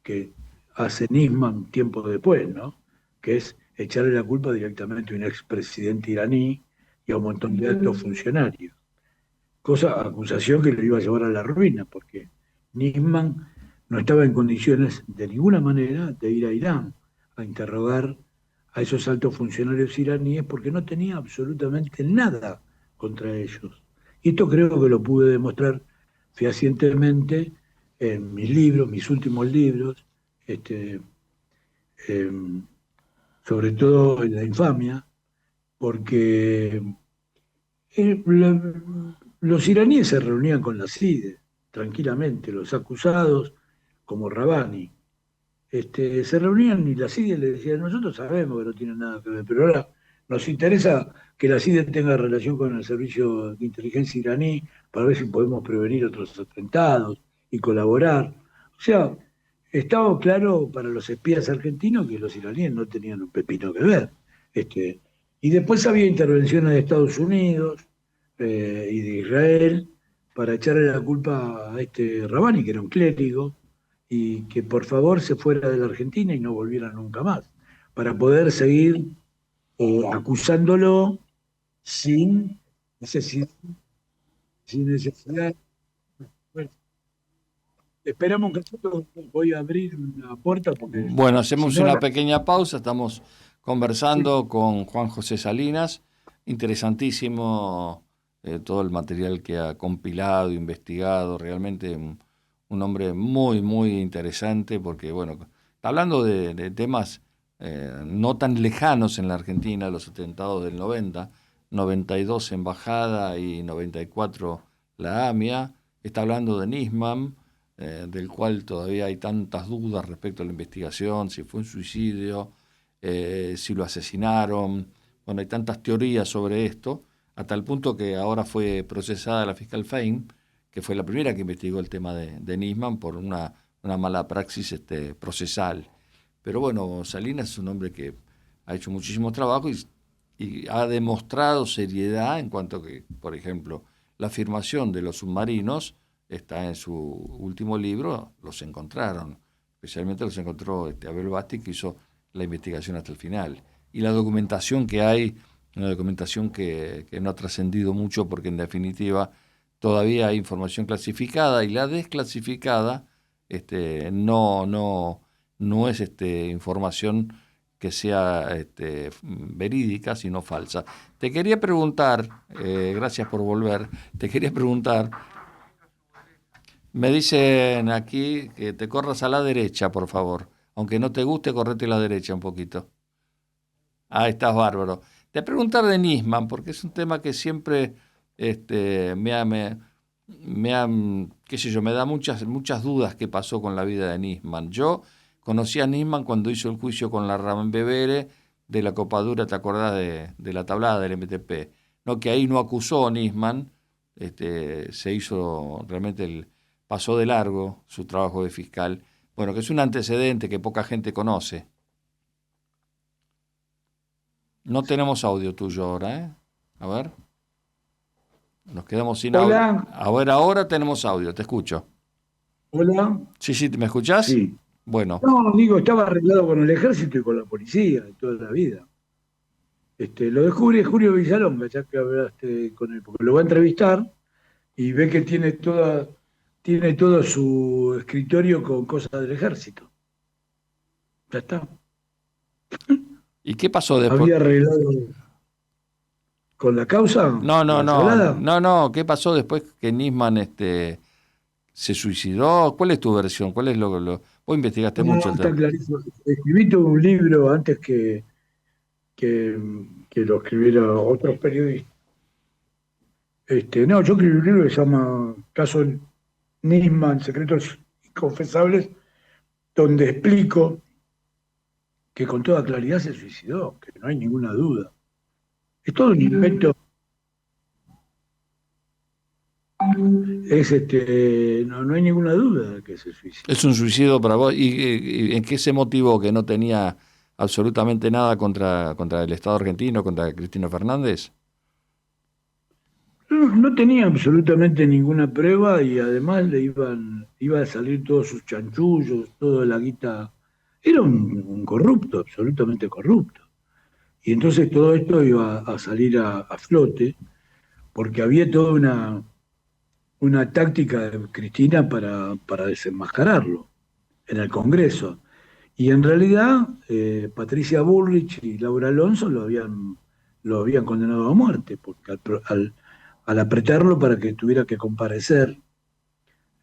que hace Nisman tiempo después, ¿no? Que es echarle la culpa directamente a un expresidente iraní y a un montón de altos funcionarios. Acusación que lo iba a llevar a la ruina, porque Nisman no estaba en condiciones de ninguna manera de ir a Irán a interrogar a esos altos funcionarios iraníes porque no tenía absolutamente nada contra ellos. Y esto creo que lo pude demostrar fehacientemente en mis libros, mis últimos libros, este, eh, sobre todo en La Infamia, porque los iraníes se reunían con la CIDE tranquilamente, los acusados como Rabani, se reunían y la CIDE le decía, nosotros sabemos que no tiene nada que ver, pero ahora nos interesa que la CIDE tenga relación con el servicio de inteligencia iraní para ver si podemos prevenir otros atentados y colaborar. O sea, estaba claro para los espías argentinos que los iraníes no tenían un pepino que ver. Y después había intervenciones de Estados Unidos y de Israel para echarle la culpa a este Rabani, que era un clérigo, y que por favor se fuera de la Argentina y no volviera nunca más, para poder seguir acusándolo sin necesidad. Sin necesidad. Bueno, esperamos un ratito, voy a abrir una puerta porque Bueno, si hacemos no, una pequeña pausa. Estamos conversando con Juan José Salinas. Interesantísimo todo el material que ha compilado, investigado. Realmente un hombre muy, muy interesante porque, bueno, está hablando de temas no tan lejanos en la Argentina, los atentados del 90, 92 Embajada y 94 la AMIA. Está hablando de Nisman. del cual todavía hay tantas dudas respecto a la investigación, si fue un suicidio, si lo asesinaron. Bueno, hay tantas teorías sobre esto, a tal punto que ahora fue procesada la fiscal Fein, que fue la primera que investigó el tema de Nisman por una mala praxis procesal. Pero bueno, Salinas es un hombre que ha hecho muchísimo trabajo y ha demostrado seriedad en cuanto que, por ejemplo, la afirmación de los submarinos está en su último libro, los encontraron. Especialmente los encontró Abel Basti, que hizo la investigación hasta el final. Y la documentación que hay, una documentación que no ha trascendido mucho porque en definitiva todavía hay información clasificada y la desclasificada no es información que sea verídica, sino falsa. Te quería preguntar, gracias por volver, me dicen aquí que te corras a la derecha, por favor. Aunque no te guste, correte a la derecha un poquito. Ah, estás bárbaro. Te preguntar de Nisman, porque es un tema que siempre me da muchas dudas qué pasó con la vida de Nisman. Yo conocí a Nisman cuando hizo el juicio con la Rambevere de la copadura, ¿te acordás de la tablada del MTP? No, que ahí no acusó a Nisman, se hizo realmente pasó de largo su trabajo de fiscal. Bueno, que es un antecedente que poca gente conoce. No tenemos audio tuyo ahora, ¿eh? A ver. Nos quedamos sin audio. A ver, ahora tenemos audio, te escucho. Hola. Sí, ¿me escuchás? Sí. Bueno. No, digo, estaba arreglado con el ejército y con la policía de toda la vida. Lo descubre Julio Villalonga, ya que hablaste con él, porque lo va a entrevistar y ve que tiene todo su escritorio con cosas del ejército. Ya está. ¿Y qué pasó después? ¿Había arreglado con la causa? No. ¿Qué pasó después que Nisman se suicidó? ¿Cuál es tu versión? ¿Cuál es lo vos investigaste mucho el tema? Está clarísimo. Escribí todo un libro antes que lo escribiera otros periodistas. Yo escribí un libro que se llama Caso Nisman, Secretos Inconfesables, donde explico que con toda claridad se suicidó, que no hay ninguna duda. Es todo un invento. No hay ninguna duda de que se suicidó. Es un suicidio para vos. ¿Y en qué se motivó? ¿Que no tenía absolutamente nada contra el Estado argentino, contra Cristina Fernández? No tenía absolutamente ninguna prueba y además iba a salir todos sus chanchullos, toda la guita. Era un corrupto, absolutamente corrupto. Y entonces todo esto iba a salir a flote porque había toda una táctica de Cristina para desenmascararlo en el Congreso. Y en realidad Patricia Bullrich y Laura Alonso lo habían condenado a muerte, porque al apretarlo para que tuviera que comparecer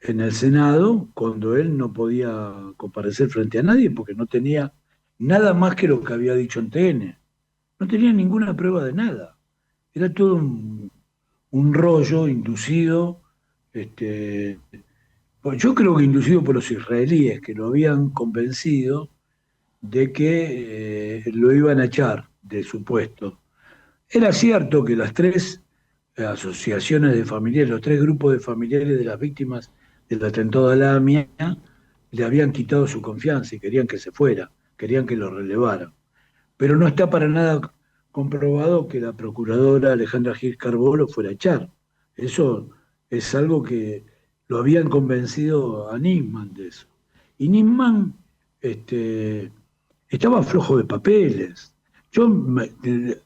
en el Senado, cuando él no podía comparecer frente a nadie, porque no tenía nada más que lo que había dicho en TN. No tenía ninguna prueba de nada. Era todo un rollo inducido, pues yo creo que inducido por los israelíes, que lo habían convencido de que lo iban a echar de su puesto. Era cierto que las tres asociaciones de familiares, los tres grupos de familiares de las víctimas del atentado a la AMIA, le habían quitado su confianza y querían que se fuera, querían que lo relevara. Pero no está para nada comprobado que la procuradora Alejandra Gil Carbó lo fuera a echar. Eso es algo que lo habían convencido a Nisman de eso. Y Nisman estaba flojo de papeles. Yo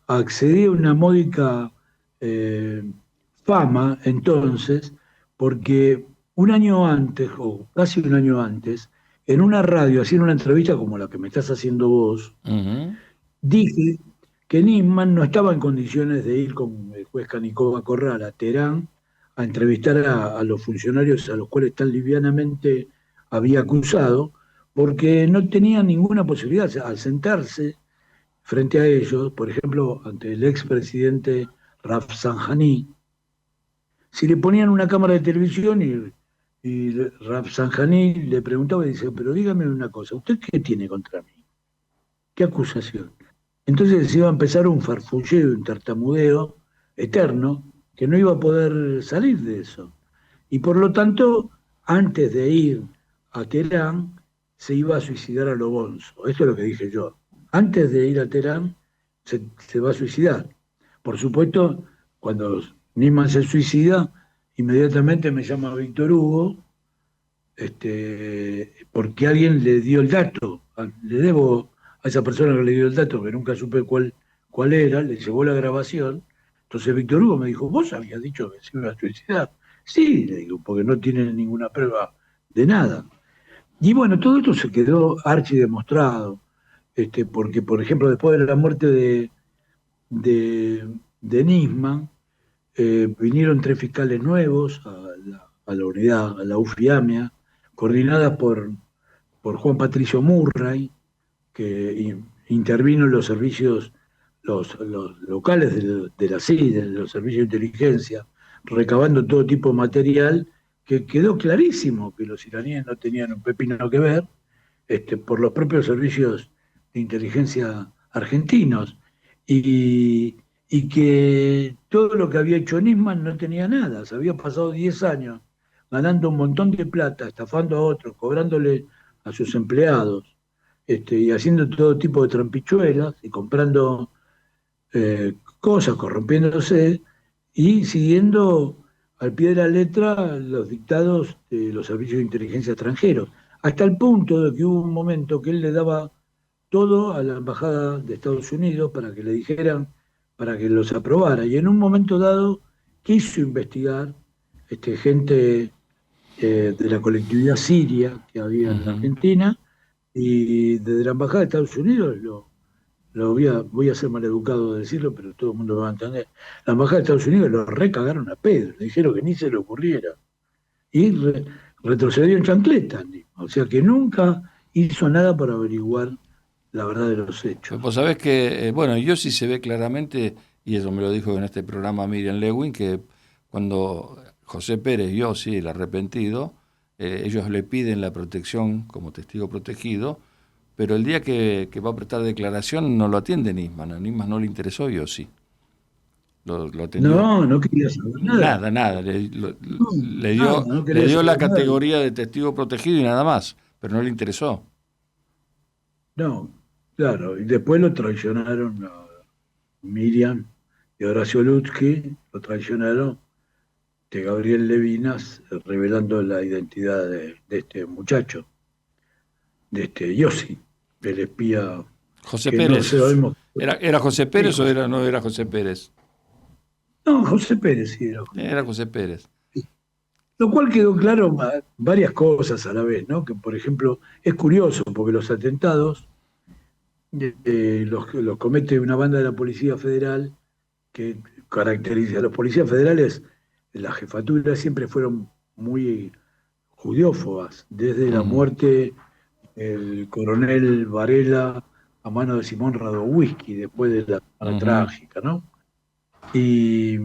accedí a una módica fama entonces, porque un año antes, o casi un año antes, en una radio, haciendo una entrevista como la que me estás haciendo vos, dije que Nisman no estaba en condiciones de ir con el juez Canicova Corral a Teherán a entrevistar a los funcionarios a los cuales tan livianamente había acusado, porque no tenía ninguna posibilidad. O sea, al sentarse frente a ellos, por ejemplo, ante el expresidente Rafsanjani, si le ponían una cámara de televisión Y Rafsanjani le preguntaba y dice, pero dígame una cosa, ¿usted qué tiene contra mí? ¿Qué acusación? Entonces se iba a empezar un farfulleo, un tartamudeo eterno, que no iba a poder salir de eso. Y por lo tanto, antes de ir a Teherán, se iba a suicidar a lo bonzo. Esto es lo que dije yo. Antes de ir a Teherán, se va a suicidar. Por supuesto, cuando Nisman se suicida, inmediatamente me llama Víctor Hugo, porque alguien le dio el dato. Le debo a esa persona que le dio el dato, que nunca supe cuál era, le llevó la grabación. Entonces Víctor Hugo me dijo, ¿vos habías dicho que se iba a suicidar? Sí, le digo, porque no tiene ninguna prueba de nada. Y bueno, todo esto se quedó archidemostrado, porque, por ejemplo, después de la muerte de Nisman, vinieron 3 fiscales nuevos a la unidad, a la UFIAMIA, coordinadas por Juan Patricio Murray, que intervino en los servicios, los locales de la CID, de los servicios de inteligencia, recabando todo tipo de material, que quedó clarísimo que los iraníes no tenían un pepino que ver, por los propios servicios de inteligencia argentinos, y que todo lo que había hecho Nisman no tenía nada. Se había pasado 10 años ganando un montón de plata, estafando a otros, cobrándole a sus empleados, y haciendo todo tipo de trampichuelas y comprando cosas, corrompiéndose y siguiendo al pie de la letra los dictados de los servicios de inteligencia extranjeros, hasta el punto de que hubo un momento que él le daba todo a la embajada de Estados Unidos para que le dijeran, para que los aprobara, y en un momento dado quiso investigar gente de la colectividad siria que había en la Argentina, y desde la embajada de Estados Unidos, voy a ser maleducado de decirlo, pero todo el mundo me va a entender, la embajada de Estados Unidos lo recagaron a Pedro, le dijeron que ni se le ocurriera, y retrocedió en chancleta, o sea que nunca hizo nada para averiguar la verdad de los hechos. Pues sabés que, bueno, yo sí se ve claramente, y eso me lo dijo en este programa Miriam Lewin, que cuando José Pérez, Yossi, el arrepentido, ellos le piden la protección como testigo protegido, pero el día que va a prestar declaración no lo atiende Nisman. A Nisman no le interesó Yossi. Lo atendió. No quería saber nada. Nada. Le dio la categoría de testigo protegido y nada más, pero no le interesó. No, claro, y después lo traicionaron a Miriam y Horacio Lutzky, lo traicionaron de Gabriel Levinas, revelando la identidad de este muchacho, de este Yossi, el espía. José Pérez. No ¿Era José Pérez o no era José Pérez? No, José Pérez, sí era. Era José Pérez. Lo cual quedó claro varias cosas a la vez, ¿no? Que, por ejemplo, es curioso porque los atentados los comete una banda de la Policía Federal que caracteriza a los policías federales. La jefatura siempre fueron muy judiófobas, desde la muerte del coronel Varela a mano de Simón Radowisky, después de la trágica, ¿no? Y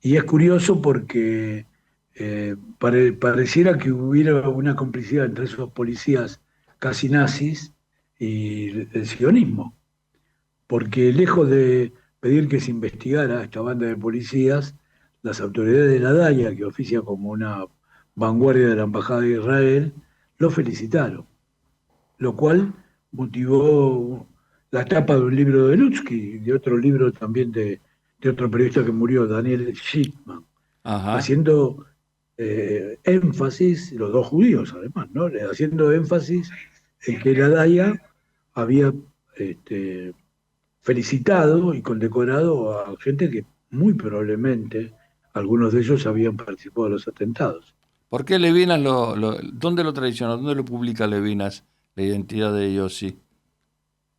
es curioso porque pareciera que hubiera una complicidad entre esos policías casi nazis y el sionismo, porque lejos de pedir que se investigara esta banda de policías, las autoridades de la DAIA, que oficia como una vanguardia de la Embajada de Israel, lo felicitaron, lo cual motivó la tapa de un libro de Lutzky, de otro libro también de otro periodista que murió, Daniel Schittman, haciendo énfasis, los dos judíos además, ¿no? Haciendo énfasis en que la DAIA había felicitado y condecorado a gente que muy probablemente algunos de ellos habían participado de los atentados. ¿Por qué Levinas dónde lo traicionó? ¿Dónde lo publica Levinas, la identidad de Yossi?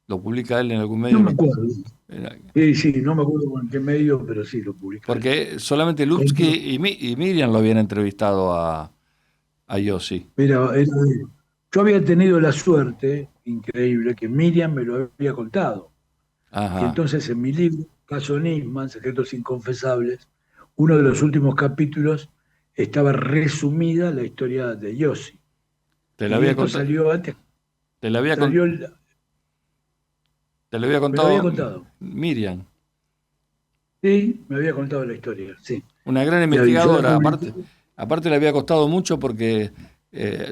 ¿Lo publica él en algún medio? No me acuerdo. Sí, no me acuerdo en qué medio, pero sí lo publica. Porque solamente Lutzky y Miriam lo habían entrevistado a Yossi. Mira, yo había tenido la suerte, increíble, que Miriam me lo había contado. Y entonces en mi libro, Caso Nisman, Secretos Inconfesables, uno de los últimos capítulos estaba resumida la historia de Yossi. Te la había esto contado. salió antes. Te la había Salió Te lo había me lo contado, había contado. Miriam, Sí, me había contado la historia, sí. una gran Yo investigadora. la publiqué. Aparte le había costado mucho porque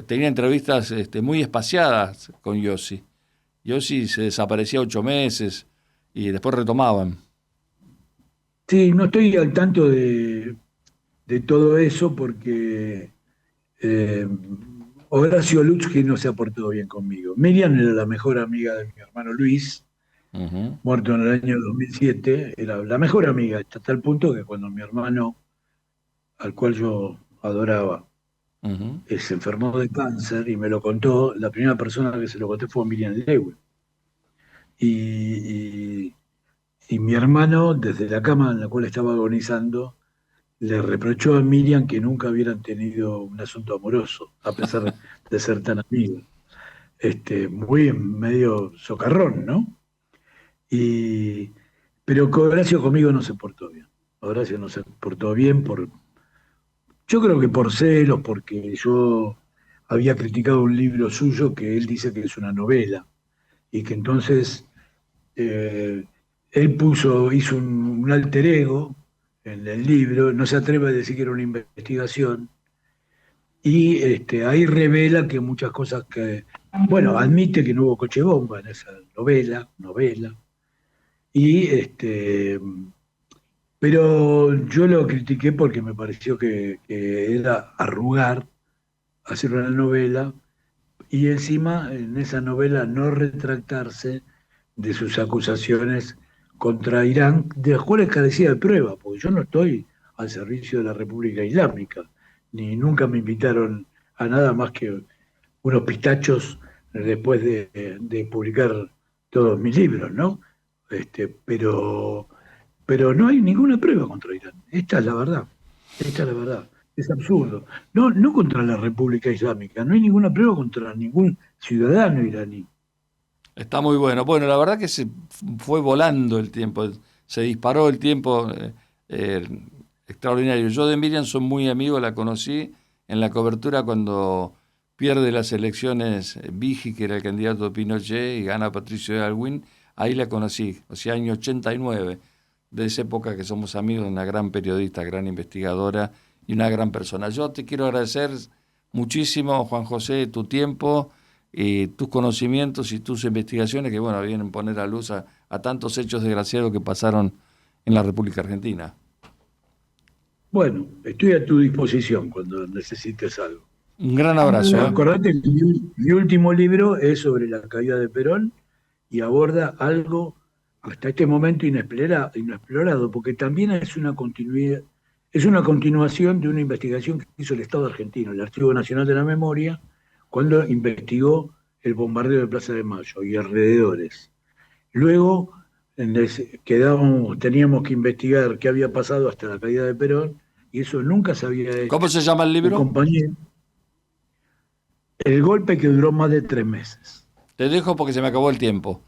tenía entrevistas muy espaciadas con Yossi. Yossi se desaparecía 8 meses y después retomaban. Sí, no estoy al tanto de todo eso porque eh, Horacio Lutzki no se ha portado bien conmigo. Miriam era la mejor amiga de mi hermano Luis, Ujú, muerto en el año 2007. Era la mejor amiga, hasta tal punto que cuando mi hermano, al cual yo adoraba, ujú. se enfermó de cáncer y me lo contó, la primera persona que se lo conté fue Miriam Lewin. Y, y mi hermano, desde la cama en la cual estaba agonizando, le reprochó a Miriam que nunca hubieran tenido un asunto amoroso, a pesar de ser tan amigos. Muy medio socarrón, ¿no? Y, pero Horacio conmigo no se portó bien. Horacio no se portó bien yo creo que por celos, porque yo había criticado un libro suyo que él dice que es una novela, y que entonces eh, él hizo un alter ego en el libro, no se atreve a decir que era una investigación, y ahí revela que muchas cosas bueno, admite que no hubo coche bomba en esa novela, y pero yo lo critiqué porque me pareció que era arrugar hacer una novela y encima en esa novela no retractarse de sus acusaciones contra Irán, de las cuales carecía de prueba, porque yo no estoy al servicio de la República Islámica, ni nunca me invitaron a nada más que unos pistachos después de publicar todos mis libros, ¿no? Pero no hay ninguna prueba contra Irán. Esta es la verdad. Esta es la verdad. Es absurdo. No, no contra la República Islámica. No hay ninguna prueba contra ningún ciudadano iraní. Está muy bueno. Bueno, la verdad que se fue volando el tiempo, se disparó el tiempo eh, extraordinario. Yo de Miriam soy muy amigo, la conocí en la cobertura cuando pierde las elecciones Vigi, que era el candidato de Pinochet, y gana Patricio Aylwin. Ahí la conocí, o sea, año 89, de esa época que somos amigos, una gran periodista, gran investigadora y una gran persona. Yo te quiero agradecer muchísimo, Juan José, tu tiempo y tus conocimientos y tus investigaciones que, bueno, vienen a poner a luz a tantos hechos desgraciados que pasaron en la República Argentina. Bueno, estoy a tu disposición cuando necesites algo. Un gran abrazo. Acordate que mi último libro es sobre la caída de Perón y aborda algo hasta este momento inexplorado, porque también es una continuación de una investigación que hizo el Estado argentino, el Archivo Nacional de la Memoria, cuando investigó el bombardeo de Plaza de Mayo y alrededores. Luego teníamos que investigar qué había pasado hasta la caída de Perón, y eso nunca se había hecho. ¿Cómo se llama el libro? El golpe que duró más de 3 meses. Te dejo porque se me acabó el tiempo.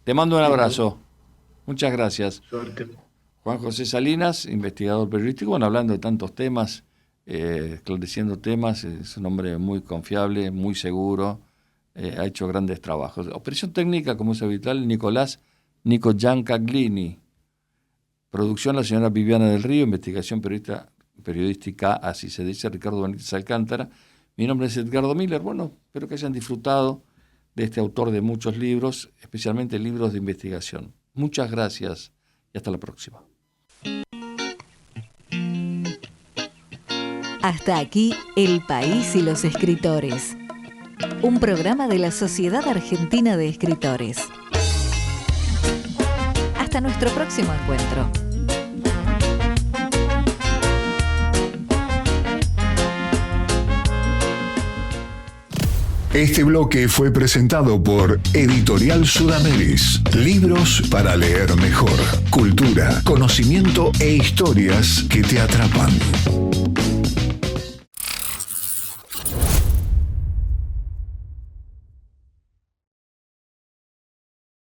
Te mando un abrazo. Muchas gracias. Suerte. Juan José Salinas, investigador periodístico, bueno, hablando de tantos temas, esclareciendo temas, es un hombre muy confiable, muy seguro, ha hecho grandes trabajos. Operación técnica, como es habitual, Nico Giancaglini. Producción, la señora Viviana del Río, investigación periodística, así se dice, Ricardo Benítez Alcántara. Mi nombre es Edgardo Miller. Bueno, espero que hayan disfrutado de este autor de muchos libros, especialmente libros de investigación. Muchas gracias y hasta la próxima. Hasta aquí El País y los Escritores, un programa de la Sociedad Argentina de Escritores. Hasta nuestro próximo encuentro. Este bloque fue presentado por Editorial Sudameris. Libros para leer mejor. Cultura, conocimiento e historias que te atrapan.